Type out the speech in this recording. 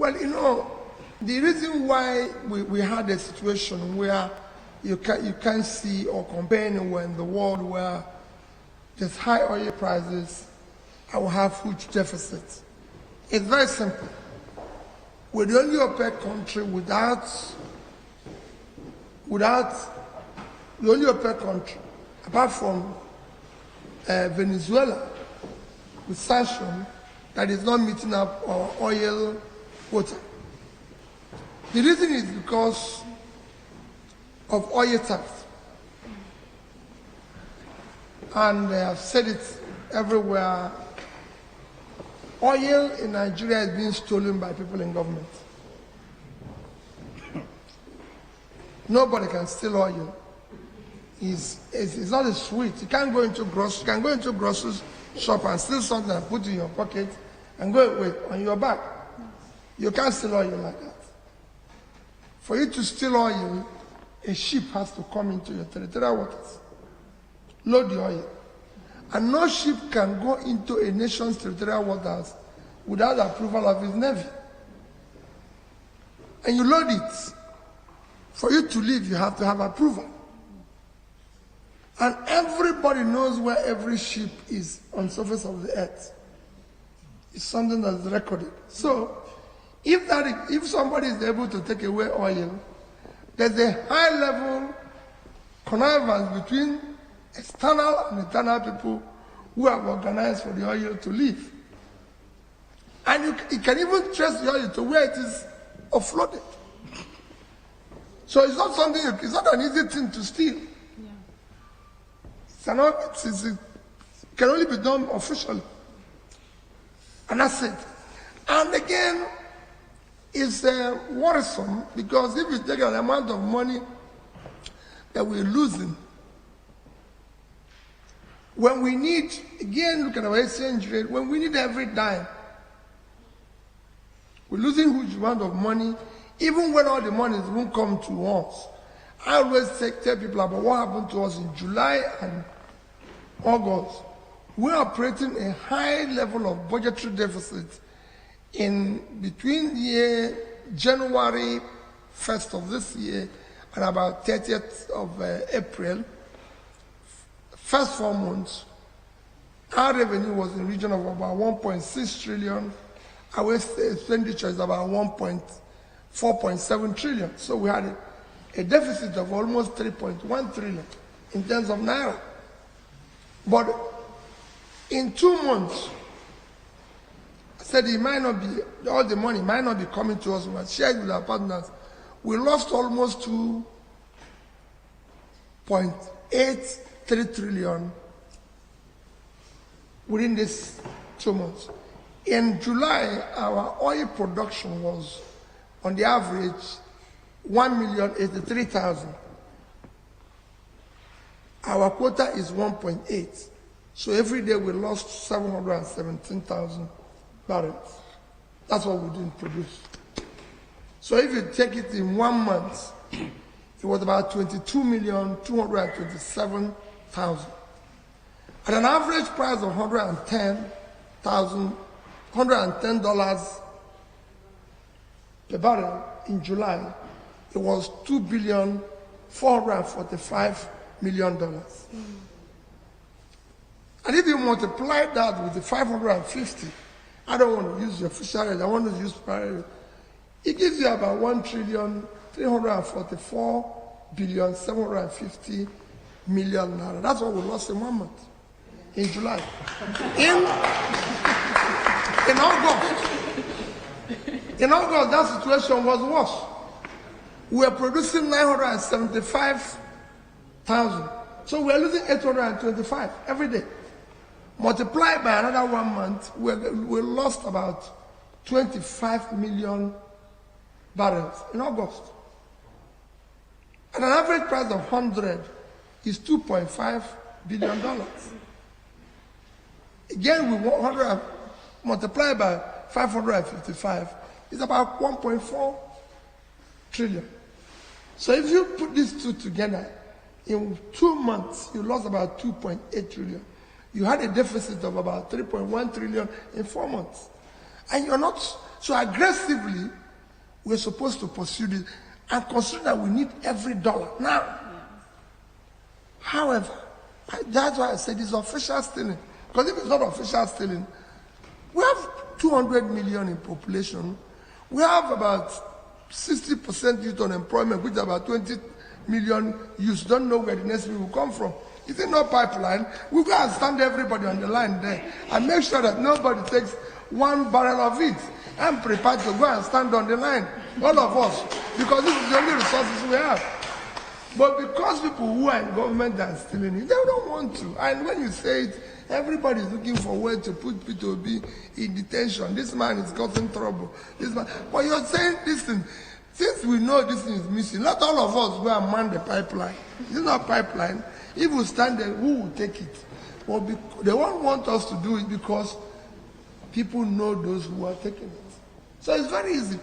Well, you know, the reason why we had a situation where you can't see or compare anywhere in the world where there's high oil prices and we have huge deficits. It's very simple. We're the only OPEC country without the only OPEC country, apart from Venezuela, with sanction, that is not meeting up our oil quota. The reason is because of oil tax. And they have said it everywhere. Oil in Nigeria is being stolen by people in government. Nobody can steal oil. It's not a sweet. You can't go into grocery shop and steal something and put it in your pocket and go away on your back. You can't steal oil like that. For you to steal oil, a ship has to come into your territorial waters, load the oil. And no ship can go into a nation's territorial waters without the approval of its navy. And you load it. For you to leave, you have to have approval. And everybody knows where every ship is on the surface of the earth. It's something that is recorded. So, if somebody is able to take away oil, there's a high-level connivance between external and internal people who have organized for the oil to leave. And you can even trace the oil to where it is offloaded. So it's not something, it's not an easy thing to steal. Yeah. It can only be done officially. And that's it. And again, it's worrisome because if you take an amount of money that we're losing, when we need, again, look at our exchange rate, when we need every dime, we're losing huge amount of money, even when all the money won't come to us. I always tell people about what happened to us in July and August. We're operating a high level of budgetary deficit in between the year January 1st of this year and about 30th of April. First 4 months, our revenue was in the region of about 1.6 trillion. Our expenditure is about 4.7 trillion. So we had a deficit of almost 3.1 trillion in terms of naira. But in 2 months, I said it might not be, all the money might not be coming to us, but shared with our partners. We lost almost 2.83 trillion within these 2 months. In July, our oil production was, on the average, 1,083,000. Our quota is 1.8. So every day we lost 717,000 barrels. That's what we didn't produce. So if you take it in 1 month, it was about 22,227,000. At an average price of $110 per barrel in July, it was $2,445,000,000. And if you multiply that with the 550, I don't want to use the official rate, I want to use parallel. It gives you about 1,344,750,000,000 naira. That's what we lost in 1 month, in July. In August, that situation was worse. We were producing 975,000. So we are losing 825 every day. Multiplied by another 1 month, we lost about 25 million barrels in August. At an average price of 100 is $2.5 billion. Again, we 100 multiplied by 555 is about 1.4 trillion. So if you put these two together, in 2 months, you lost about 2.8 trillion. You had a deficit of about 3.1 trillion in 4 months. And you're not So aggressively, we're supposed to pursue this and consider that we need every dollar now. However, that's why I said it's official stealing. Because if it's not official stealing, we have 200 million in population. We have about 60% youth unemployment, which is about 20 million youths don't know where the next meal will come from. Is it not pipeline? We go and stand everybody on the line there and make sure that nobody takes one barrel of it. I'm prepared to go and stand on the line, all of us, because this is the only resources we have. But because people who are in government are stealing it, they don't want to. And when you say it, everybody is looking for where to put P2B in detention. This man is causing trouble. This man. But you're saying, listen, since we know this thing is missing, not all of us go and man the pipeline. This is not pipeline. If we stand there, who will take it? Well, they won't want us to do it because people know those who are taking it. So it's very easy.